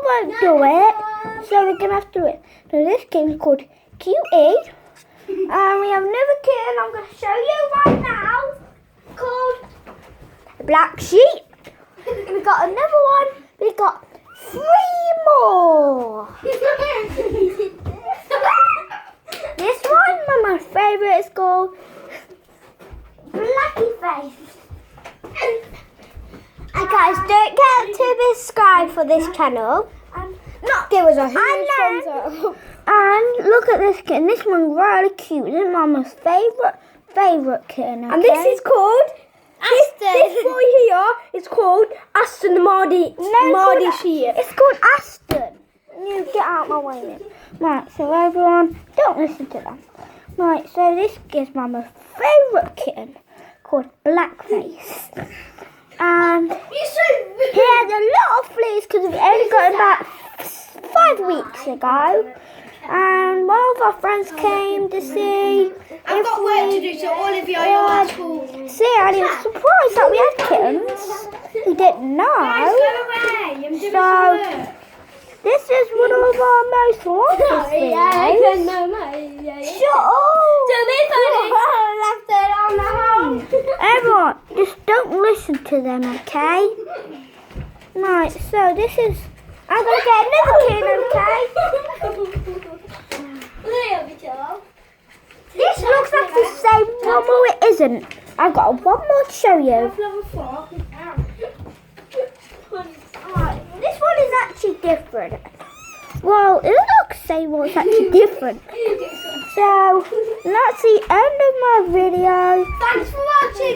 won't do it, so we're going to have to do it. So this game is called QE. And we have another kitten I'm going to show you right now called Black Sheep. We got another one. We got 3 more. This one, my favourite, is called Blacky Face. And guys, don't forget to subscribe for this channel. And not give us a huge thumbs up. And look at this kitten. This one's really cute. This is Mama's favourite kitten. Okay? And this is called Aston. This boy here is called Aston Mardy Sheep. It's called Aston. You get out my way then. Right, so everyone, don't listen to them. Right, so this is Mama's favourite kitten called Blackface. And he has a lot of fleas because we only got him about 5 weeks ago. And one of our friends came to see I've got work to do, so all of you are at school. See, and he was surprised that we had kittens. He didn't know. Guys, go away. I'm doing some work. This is one of our most watched videos. Shut up! Everyone, just don't listen to them, okay? Right, so this is... I'm going to get another kitten, okay? This looks like the same one, no it isn't. I've got one more to show you. This one is actually different. Well, it looks the same, but it's actually different. So, that's the end of my video. Thanks for watching.